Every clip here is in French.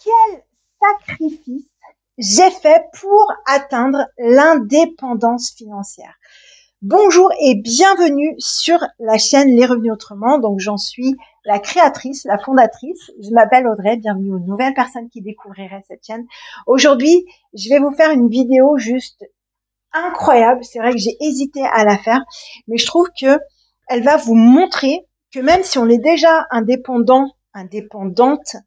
Quel sacrifice j'ai fait pour atteindre l'indépendance financière. Bonjour et bienvenue sur la chaîne Les Revenus Autrement. Donc j'en suis la créatrice, la fondatrice. Je m'appelle Audrey, bienvenue aux nouvelles personnes qui découvriraient cette chaîne. Aujourd'hui, je vais vous faire une vidéo juste incroyable. C'est vrai que j'ai hésité à la faire, mais je trouve que elle va vous montrer que même si on est déjà indépendante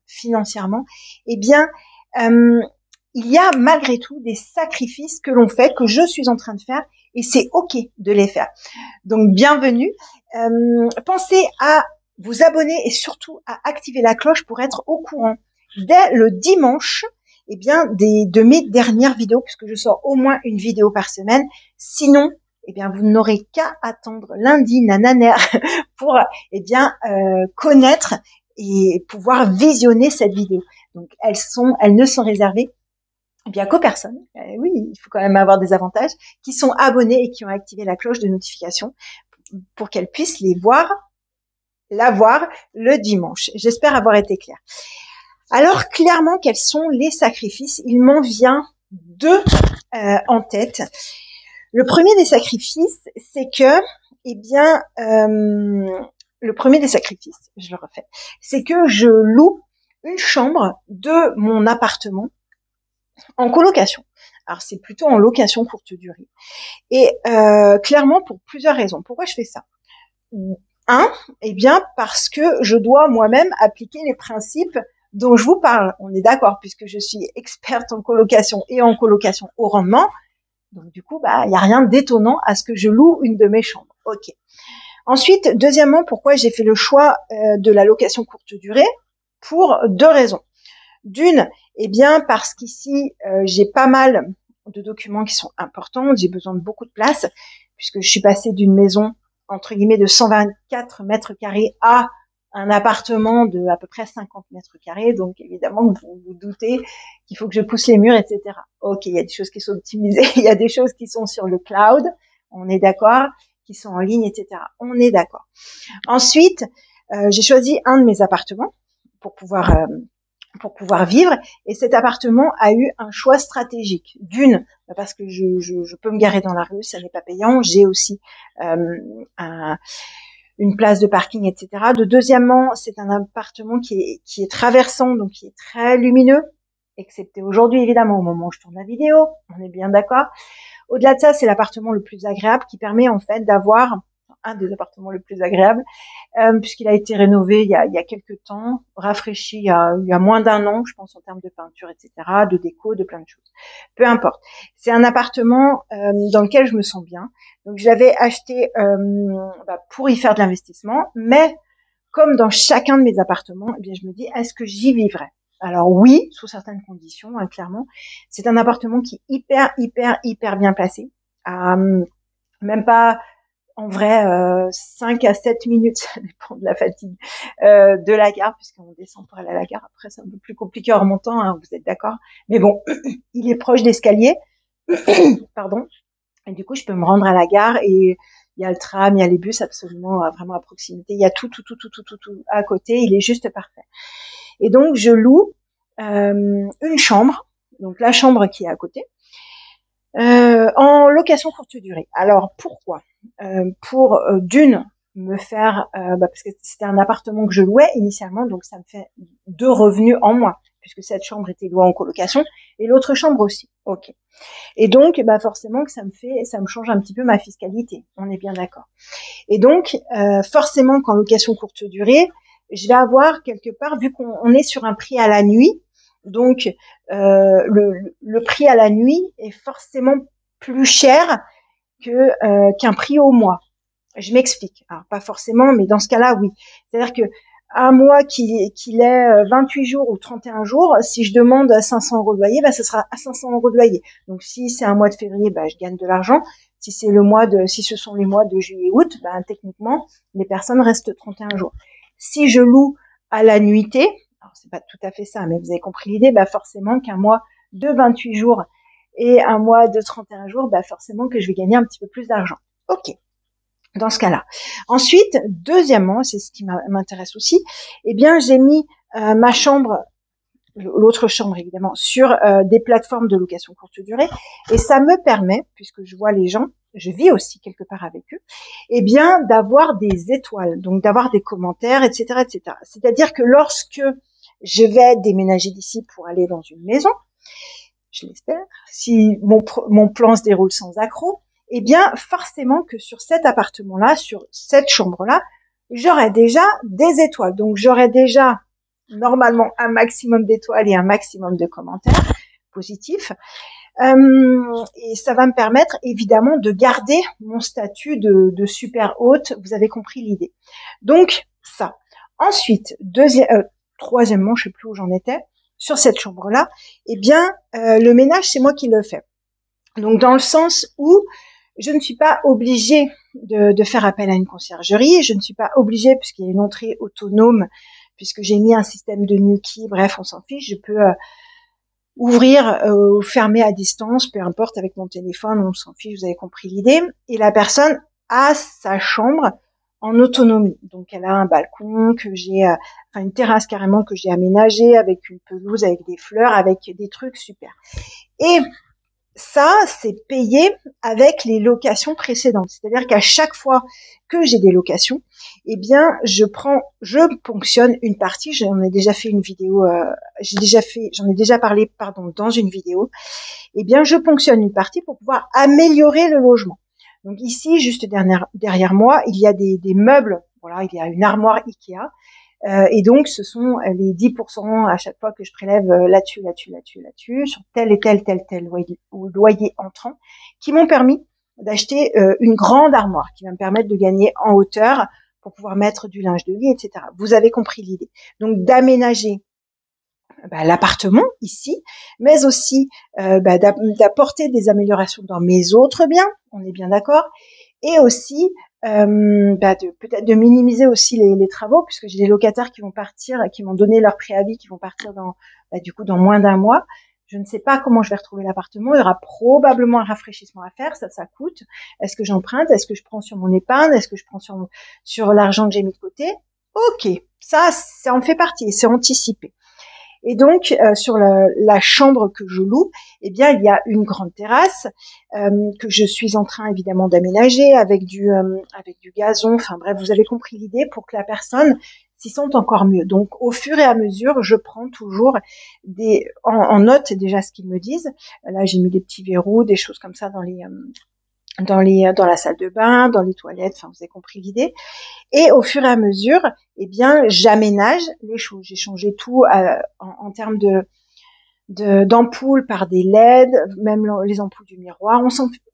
financièrement, eh bien, il y a malgré tout des sacrifices que l'on fait, que je suis en train de faire, et c'est OK de les faire. Donc, bienvenue. Pensez à vous abonner et surtout à activer la cloche pour être au courant dès le dimanche, eh bien, de mes dernières vidéos, puisque je sors au moins une vidéo par semaine. Sinon, eh bien, vous n'aurez qu'à attendre lundi, nananaire, pour, eh bien, connaître et pouvoir visionner cette vidéo. Donc, elles ne sont réservées eh bien qu'aux personnes, oui, il faut quand même avoir des avantages, qui sont abonnés et qui ont activé la cloche de notification pour qu'elles puissent la voir le dimanche. J'espère avoir été claire. Alors, clairement, quels sont les sacrifices? Il m'en vient deux en tête. Le premier des sacrifices, c'est que, eh bien, le premier des sacrifices, je le refais, c'est que je loue une chambre de mon appartement en colocation. Alors, c'est plutôt en location courte durée. Et clairement, pour plusieurs raisons. Pourquoi je fais ça? Un, eh bien, parce que je dois moi-même appliquer les principes dont je vous parle. On est d'accord, puisque je suis experte en colocation et en colocation au rendement. Donc, du coup, il n'y a rien d'étonnant à ce que je loue une de mes chambres. OK. Ensuite, deuxièmement, pourquoi j'ai fait le choix de la location courte durée? Pour deux raisons. D'une, eh bien, parce qu'ici, j'ai pas mal de documents qui sont importants. J'ai besoin de beaucoup de place, puisque je suis passée d'une maison, entre guillemets, de 124 mètres carrés à un appartement de à peu près 50 mètres carrés. Donc, évidemment, vous vous doutez qu'il faut que je pousse les murs, etc. OK, il y a des choses qui sont optimisées, il y a des choses qui sont sur le cloud, on est d'accord, qui sont en ligne, etc. On est d'accord. Ensuite, j'ai choisi un de mes appartements pour pouvoir vivre. Et cet appartement a eu un choix stratégique. D'une, parce que je peux me garer dans la rue, ça n'est pas payant. J'ai aussi une place de parking, etc. Deuxièmement, c'est un appartement qui est traversant, donc qui est très lumineux, excepté aujourd'hui, évidemment, au moment où je tourne la vidéo. On est bien d'accord. Au-delà de ça, c'est l'appartement le plus agréable qui permet en fait d'avoir un des appartements les plus agréables, puisqu'il a été rénové il y a quelques temps, rafraîchi il y a moins d'un an, je pense, en termes de peinture, etc., de déco, de plein de choses. Peu importe. C'est un appartement dans lequel je me sens bien. Donc, je l'avais acheté pour y faire de l'investissement, mais comme dans chacun de mes appartements, eh bien, je me dis, est-ce que j'y vivrais? Alors oui, sous certaines conditions, hein, clairement. C'est un appartement qui est hyper bien placé. Même pas, en vrai, 5 à 7 minutes, ça dépend de la fatigue, de la gare, puisqu'on descend pour aller à la gare. Après, c'est un peu plus compliqué en remontant, hein, vous êtes d'accord. Mais bon, il est proche d'escalier, pardon. Et du coup, je peux me rendre à la gare et il y a le tram, il y a les bus absolument vraiment à proximité. Il y a tout à côté. Il est juste parfait. Et donc, je loue une chambre, donc la chambre qui est à côté, en location courte durée. Alors, pourquoi? Pour d'une, me faire, parce que c'était un appartement que je louais initialement, donc ça me fait 2 revenus en moins, puisque cette chambre était louée en colocation, et l'autre chambre aussi. OK. Et donc, forcément que ça me change un petit peu ma fiscalité. On est bien d'accord. Et donc, forcément qu'en location courte durée, je vais avoir quelque part, vu qu'on est sur un prix à la nuit, donc le prix à la nuit est forcément plus cher qu'un prix au mois. Je m'explique. Alors pas forcément, mais dans ce cas-là, oui. C'est-à-dire que un mois qu'il est 28 jours ou 31 jours, si je demande 500 € de loyer, ce sera à 500 € de loyer. Donc si c'est un mois de février, je gagne de l'argent. Si ce sont les mois de juillet et août, techniquement, les personnes restent 31 jours. Si je loue à la nuitée, alors c'est pas tout à fait ça, mais vous avez compris l'idée, forcément qu'un mois de 28 jours et un mois de 31 jours, forcément que je vais gagner un petit peu plus d'argent. OK. Dans ce cas-là. Ensuite, deuxièmement, c'est ce qui m'intéresse aussi, eh bien, j'ai mis ma chambre l'autre chambre évidemment, sur des plateformes de location courte durée. Et ça me permet, puisque je vois les gens, je vis aussi quelque part avec eux, eh bien d'avoir des étoiles, donc d'avoir des commentaires, etc., etc. C'est-à-dire que lorsque je vais déménager d'ici pour aller dans une maison, je l'espère, si mon plan se déroule sans accroc, eh bien forcément que sur cet appartement-là, sur cette chambre-là, j'aurai déjà des étoiles. Donc j'aurai déjà normalement un maximum d'étoiles et un maximum de commentaires positifs. Et ça va me permettre évidemment de garder mon statut de super hôte. Vous avez compris l'idée. Donc ça. Ensuite, troisièmement, je sais plus où j'en étais, sur cette chambre-là, eh bien le ménage c'est moi qui le fais. Donc dans le sens où je ne suis pas obligée de faire appel à une conciergerie, je ne suis pas obligée puisqu'il y a une entrée autonome, puisque j'ai mis un système de Nuki, bref, on s'en fiche, je peux ouvrir ou fermer à distance, peu importe, avec mon téléphone, on s'en fiche, vous avez compris l'idée. Et la personne a sa chambre en autonomie. Donc elle a un balcon que j'ai, enfin une terrasse carrément que j'ai aménagée avec une pelouse, avec des fleurs, avec des trucs super. Et ça, c'est payé avec les locations précédentes. C'est-à-dire qu'à chaque fois que j'ai des locations, eh bien, je ponctionne une partie. J'en ai déjà fait une vidéo, j'en ai déjà parlé, pardon, dans une vidéo. Eh bien, je ponctionne une partie pour pouvoir améliorer le logement. Donc ici, juste derrière moi, il y a des meubles. Voilà, il y a une armoire Ikea. Et donc, ce sont les 10% à chaque fois que je prélève là-dessus, sur tel et tel loyer entrant, qui m'ont permis d'acheter une grande armoire, qui va me permettre de gagner en hauteur pour pouvoir mettre du linge de lit, etc. Vous avez compris l'idée. Donc, d'aménager l'appartement ici, mais aussi d'apporter des améliorations dans mes autres biens, on est bien d'accord, et aussi peut-être de minimiser aussi les travaux, puisque j'ai des locataires qui vont partir, qui m'ont donné leur préavis, qui vont partir dans moins d'un mois. Je ne sais pas comment je vais retrouver l'appartement. Il y aura probablement un rafraîchissement à faire. Ça coûte. Est-ce que j'emprunte? Est-ce que je prends sur mon épargne? Est-ce que je prends sur l'argent que j'ai mis de côté? Ok, ça en fait partie. C'est anticipé. Et donc sur la chambre que je loue, eh bien il y a une grande terrasse que je suis en train évidemment d'aménager avec du gazon. Enfin bref, vous avez compris l'idée, pour que la personne s'y sente encore mieux. Donc au fur et à mesure, je prends toujours en note déjà ce qu'ils me disent. Là j'ai mis des petits verrous, des choses comme ça dans la salle de bain, dans les toilettes. Enfin vous avez compris l'idée. Et au fur et à mesure, eh bien, j'aménage les choses. J'ai changé tout en termes d'ampoules par des LED, même les ampoules du miroir.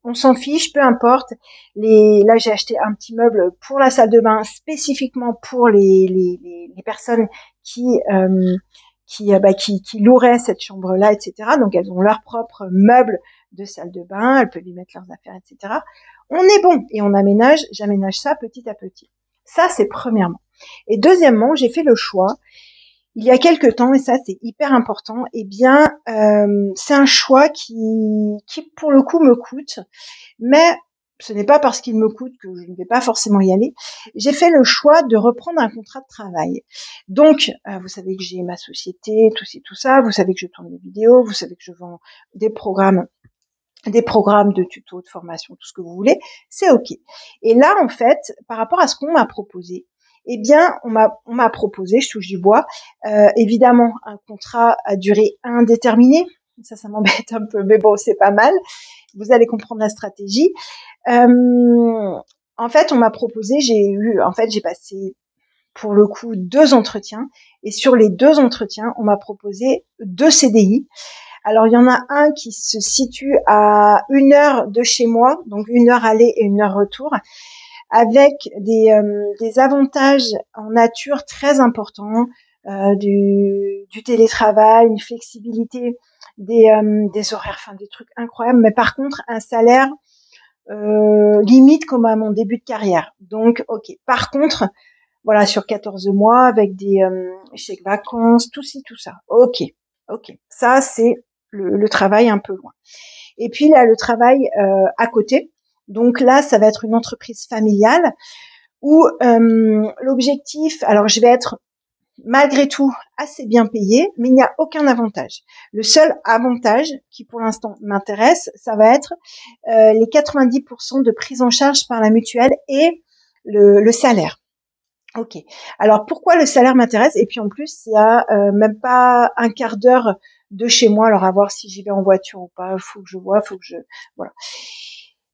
On s'en fiche, peu importe. Là, j'ai acheté un petit meuble pour la salle de bain, spécifiquement pour les personnes qui loueraient cette chambre-là, etc. Donc, elles ont leur propre meuble de salle de bain, elles peuvent y mettre leurs affaires, etc. On est bon et j'aménage ça petit à petit. Ça, c'est premièrement. Et deuxièmement, j'ai fait le choix, il y a quelque temps, et ça, c'est hyper important, eh bien, c'est un choix qui, pour le coup, me coûte, mais ce n'est pas parce qu'il me coûte que je ne vais pas forcément y aller. J'ai fait le choix de reprendre un contrat de travail. Donc, vous savez que j'ai ma société, tout ça, vous savez que je tourne des vidéos, vous savez que je vends des programmes de tuto, de formation, tout ce que vous voulez, c'est ok. Et là, en fait, par rapport à ce qu'on m'a proposé, eh bien, on m'a proposé, je touche du bois, évidemment, un contrat à durée indéterminée. Ça m'embête un peu, mais bon, c'est pas mal. Vous allez comprendre la stratégie. En fait, on m'a proposé, j'ai passé, pour le coup, 2 entretiens. Et sur les 2 entretiens, on m'a proposé 2 CDI. Alors, il y en a un qui se situe à 1 heure de chez moi, donc 1 heure aller et 1 heure retour, avec des avantages en nature très importants, du télétravail, une flexibilité, des horaires, enfin des trucs incroyables, mais par contre un salaire limite comme à mon début de carrière. Donc, ok. Par contre, voilà, sur 14 mois, avec des chèques vacances, tout ça. Ok. Ça, c'est le travail un peu loin. Et puis là, le travail à côté. Donc là, ça va être une entreprise familiale où l'objectif, alors je vais être malgré tout assez bien payé, mais il n'y a aucun avantage. Le seul avantage qui pour l'instant m'intéresse, ça va être les 90% de prise en charge par la mutuelle et le salaire. Ok. Alors pourquoi le salaire m'intéresse? Et puis en plus, c'est à même pas un quart d'heure de chez moi. Alors à voir si j'y vais en voiture ou pas. Faut que je vois, faut que je voilà.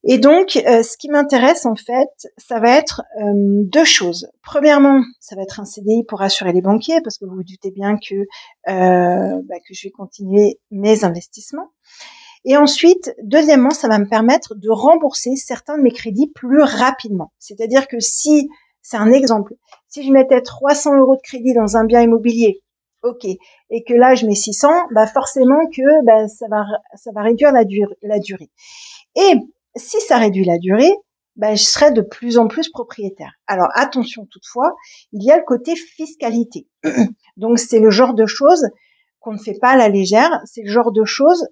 Et donc, ce qui m'intéresse en fait, ça va être deux choses. Premièrement, ça va être un CDI pour assurer les banquiers, parce que vous vous doutez bien que je vais continuer mes investissements. Et ensuite, deuxièmement, ça va me permettre de rembourser certains de mes crédits plus rapidement. C'est-à-dire que si, c'est un exemple, si je mettais 300 € de crédit dans un bien immobilier, ok, et que là je mets 600, bah forcément que ça va réduire la durée. Et si ça réduit la durée, ben, je serai de plus en plus propriétaire. Alors attention toutefois, il y a le côté fiscalité. Donc c'est le genre de choses qu'on ne fait pas à la légère, c'est le genre de choses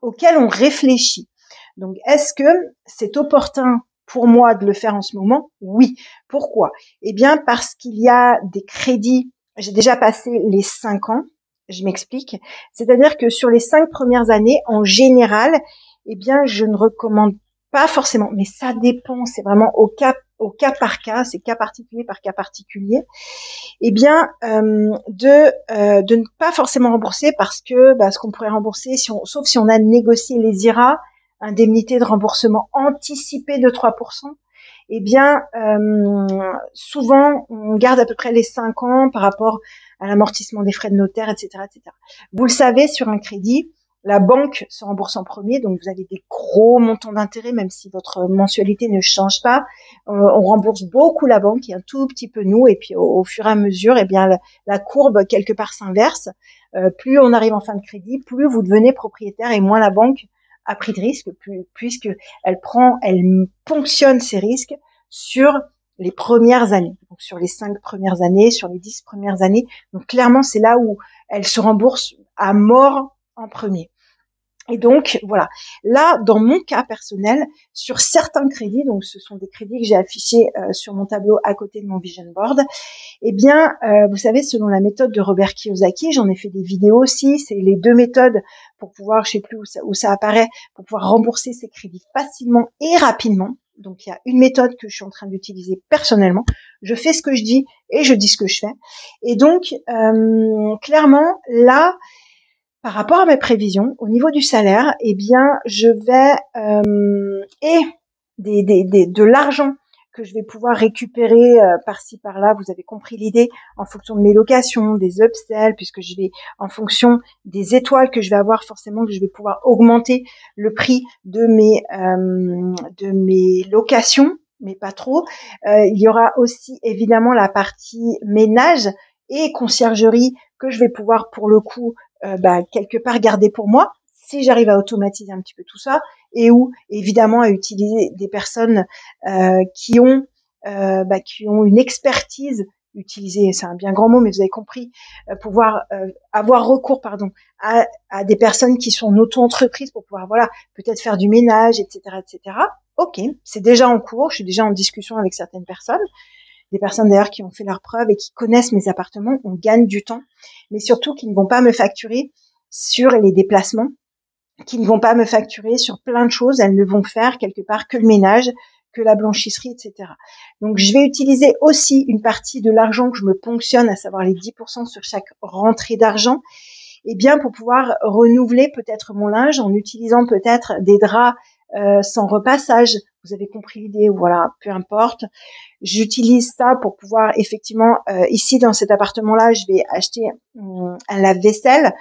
auxquelles on réfléchit. Donc est-ce que c'est opportun pour moi de le faire en ce moment? Oui. Pourquoi? Eh bien parce qu'il y a des crédits, j'ai déjà passé les 5 ans, je m'explique. C'est-à-dire que sur les 5 premières années, en général, eh bien, je ne recommande pas forcément, mais ça dépend, c'est vraiment au cas par cas, c'est cas particulier par cas particulier, eh bien, de ne pas forcément rembourser parce que ce qu'on pourrait rembourser, sauf si on a négocié les IRA, indemnité de remboursement anticipé de 3%, eh bien, souvent, on garde à peu près les 5 ans par rapport à l'amortissement des frais de notaire, etc., etc. Vous le savez, sur un crédit, la banque se rembourse en premier, donc vous avez des gros montants d'intérêt, même si votre mensualité ne change pas. On rembourse beaucoup la banque et un tout petit peu nous, et puis au fur et à mesure, eh bien, la courbe quelque part s'inverse. Plus on arrive en fin de crédit, plus vous devenez propriétaire et moins la banque a pris de risque, puisque elle ponctionne ses risques sur les premières années, donc sur les 5 premières années, sur les 10 premières années. Donc clairement, c'est là où elle se rembourse à mort en premier. Et donc voilà. Là, dans mon cas personnel, sur certains crédits, donc ce sont des crédits que j'ai affichés sur mon tableau à côté de mon vision board. Eh bien, vous savez, selon la méthode de Robert Kiyosaki, j'en ai fait des vidéos aussi. C'est les deux méthodes pour pouvoir, je sais plus où ça apparaît, pour pouvoir rembourser ses crédits facilement et rapidement. Donc il y a une méthode que je suis en train d'utiliser personnellement. Je fais ce que je dis et je dis ce que je fais. Et donc clairement là, par rapport à mes prévisions, au niveau du salaire, eh bien, je vais et de l'argent que je vais pouvoir récupérer par-ci par-là. Vous avez compris l'idée, en fonction de mes locations, des upsells, puisque je vais en fonction des étoiles que je vais avoir, forcément que je vais pouvoir augmenter le prix de mes locations, mais pas trop. Il y aura aussi évidemment la partie ménage et conciergerie que je vais pouvoir pour le coup quelque part garder pour moi, si j'arrive à automatiser un petit peu tout ça, et où évidemment à utiliser des personnes qui ont une expertise, utiliser, c'est un bien grand mot, mais vous avez compris, pouvoir avoir recours à des personnes qui sont en auto-entreprise pour pouvoir peut-être faire du ménage, etc., etc. Ok, c'est déjà en cours, je suis déjà en discussion avec certaines personnes. Des personnes d'ailleurs qui ont fait leurs preuves et qui connaissent mes appartements, on gagne du temps, mais surtout qui ne vont pas me facturer sur les déplacements, qui ne vont pas me facturer sur plein de choses, elles ne vont faire quelque part que le ménage, que la blanchisserie, etc. Donc je vais utiliser aussi une partie de l'argent que je me ponctionne, à savoir les 10% sur chaque rentrée d'argent, et bien pour pouvoir renouveler peut-être mon linge en utilisant peut-être des draps sans repassage. Vous avez compris l'idée, voilà, peu importe. J'utilise ça pour pouvoir effectivement, ici dans cet appartement-là, je vais acheter un lave-vaisselle,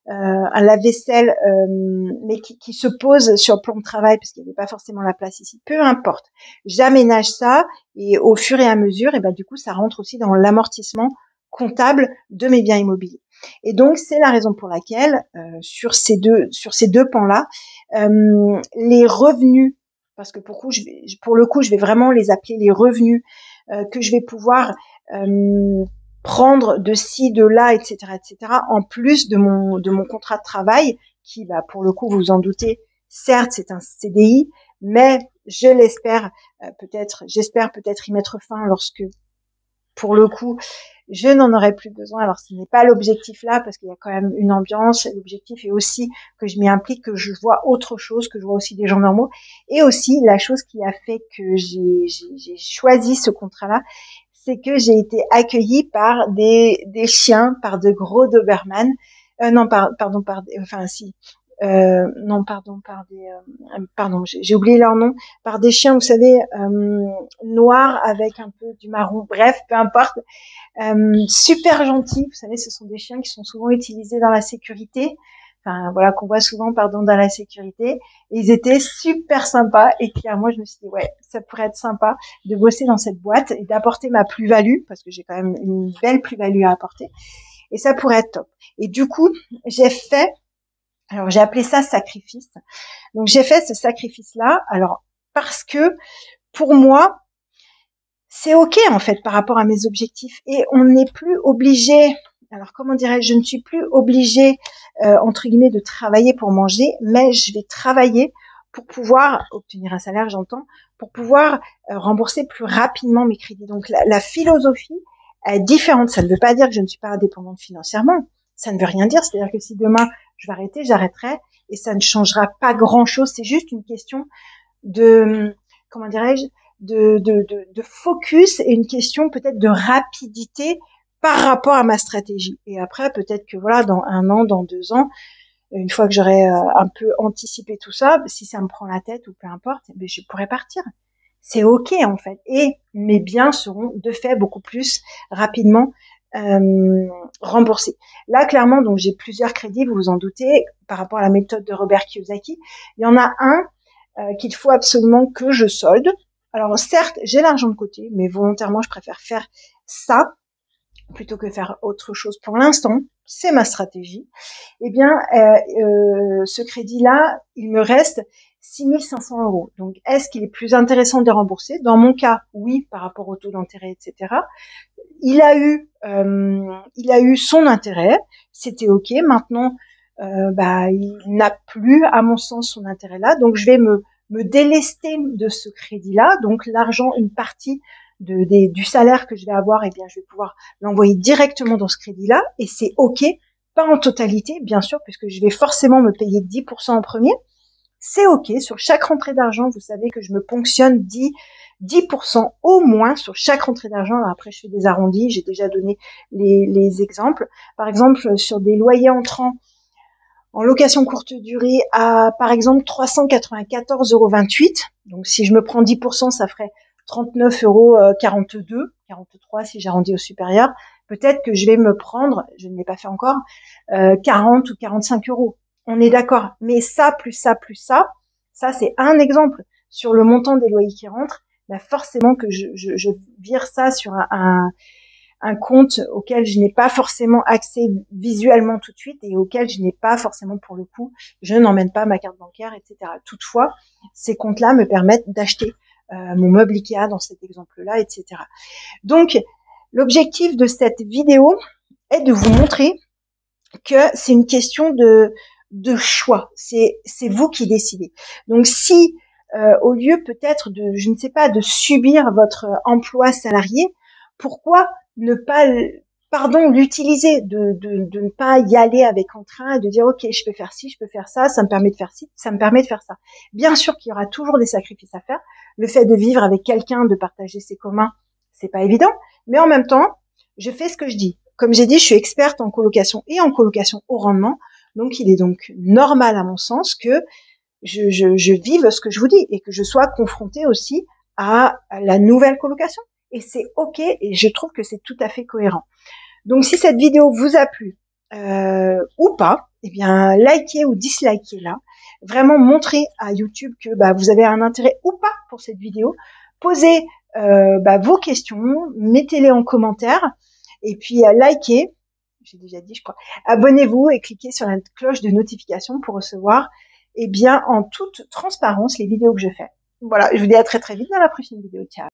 mais qui se pose sur le plan de travail parce qu'il n'y avait pas forcément la place ici. Peu importe, j'aménage ça et au fur et à mesure, et ben du coup, ça rentre aussi dans l'amortissement comptable de mes biens immobiliers. Et donc, c'est la raison pour laquelle sur ces deux pans-là, les revenus, parce que pour le coup, je vais vraiment les appeler les revenus que je vais pouvoir prendre de ci, de là, etc., etc., en plus de mon contrat de travail, qui, pour le coup, vous vous en doutez, certes, c'est un CDI, mais j'espère peut-être y mettre fin lorsque, pour le coup, je n'en aurai plus besoin. Alors ce n'est pas l'objectif là, parce qu'il y a quand même une ambiance. L'objectif est aussi que je m'y implique, que je vois autre chose, que je vois aussi des gens normaux. Et aussi la chose qui a fait que j'ai choisi ce contrat-là, c'est que j'ai été accueillie par des chiens, par de gros Doberman. Non, pardon, enfin si. Non, pardon, pardon, j'ai oublié leur nom, par des chiens, vous savez, noirs avec un peu du marron. Bref, peu importe. Super gentils. Vous savez, ce sont des chiens qui sont souvent utilisés dans la sécurité. Enfin, voilà, qu'on voit souvent, pardon, dans la sécurité. Et ils étaient super sympas. Et clairement, je me suis dit, ouais, ça pourrait être sympa de bosser dans cette boîte et d'apporter ma plus-value, parce que j'ai quand même une belle plus-value à apporter. Et ça pourrait être top. Et du coup, alors j'ai appelé ça sacrifice. Donc j'ai fait ce sacrifice-là. Alors, parce que, pour moi, c'est ok en fait par rapport à mes objectifs et on n'est plus obligé. Alors comment dirais-je, je ne suis plus obligée entre guillemets de travailler pour manger, mais je vais travailler pour pouvoir obtenir un salaire, j'entends, pour pouvoir rembourser plus rapidement mes crédits. Donc la philosophie est différente. Ça ne veut pas dire que je ne suis pas indépendante financièrement. Ça ne veut rien dire. C'est-à-dire que si demain je vais arrêter, j'arrêterai et ça ne changera pas grand-chose. C'est juste une question de, comment dirais-je, de focus et une question peut-être de rapidité par rapport à ma stratégie. Et après, peut-être que voilà, dans 1 an, dans 2 ans, une fois que j'aurai un peu anticipé tout ça, si ça me prend la tête ou peu importe, ben je pourrais partir. C'est ok en fait. Et mes biens seront de fait beaucoup plus rapidement remboursés. Là, clairement, donc j'ai plusieurs crédits, vous vous en doutez, par rapport à la méthode de Robert Kiyosaki. Il y en a un qu'il faut absolument que je solde. Alors certes, j'ai l'argent de côté, mais volontairement, je préfère faire ça plutôt que faire autre chose pour l'instant. C'est ma stratégie. Eh bien, ce crédit-là, il me reste 6 500 euros. Donc, est-ce qu'il est plus intéressant de les rembourser? Dans mon cas, oui, par rapport au taux d'intérêt, etc. Il a eu son intérêt. C'était ok. Maintenant, il n'a plus, à mon sens, son intérêt là. Donc, je vais me délester de ce crédit-là. Donc, l'argent, une partie du salaire que je vais avoir, eh bien, je vais pouvoir l'envoyer directement dans ce crédit-là. Et c'est ok. Pas en totalité, bien sûr, puisque je vais forcément me payer 10% en premier. C'est ok. Sur chaque rentrée d'argent, vous savez que je me ponctionne 10% au moins sur chaque rentrée d'argent. Alors après, je fais des arrondis. J'ai déjà donné les exemples. Par exemple, sur des loyers entrants en location courte durée à, par exemple, 394,28 €. Donc, si je me prends 10%, ça ferait 39,42 €, 43 si j'arrondis au supérieur. Peut-être que je vais me prendre, je ne l'ai pas fait encore, 40 ou 45 euros. On est d'accord. Mais ça, plus ça, plus ça c'est un exemple. Sur le montant des loyers qui rentrent, bah forcément que je vire ça sur un compte auquel je n'ai pas forcément accès visuellement tout de suite et auquel je n'ai pas forcément, pour le coup, je n'emmène pas ma carte bancaire, etc. Toutefois, ces comptes-là me permettent d'acheter mon meuble Ikea dans cet exemple-là, etc. Donc, l'objectif de cette vidéo est de vous montrer que c'est une question de choix. C'est vous qui décidez. Donc, si au lieu peut-être de, je ne sais pas, de subir votre emploi salarié, pourquoi ne pas, l'utiliser, de ne pas y aller avec entrain et de dire ok, je peux faire ci, je peux faire ça, ça me permet de faire ci, ça me permet de faire ça. Bien sûr qu'il y aura toujours des sacrifices à faire. Le fait de vivre avec quelqu'un, de partager ses communs, c'est pas évident, mais en même temps, je fais ce que je dis. Comme j'ai dit, je suis experte en colocation et en colocation haut rendement, donc il est donc normal à mon sens que je vive ce que je vous dis et que je sois confrontée aussi à la nouvelle colocation. Et c'est ok, et je trouve que c'est tout à fait cohérent. Donc si cette vidéo vous a plu ou pas, eh bien likez ou dislikez là. Vraiment montrez à YouTube que vous avez un intérêt ou pas pour cette vidéo. Posez vos questions, mettez-les en commentaire et puis likez. J'ai déjà dit, je crois. Abonnez-vous et cliquez sur la cloche de notification pour recevoir, en toute transparence, les vidéos que je fais. Voilà, je vous dis à très très vite dans la prochaine vidéo. Ciao.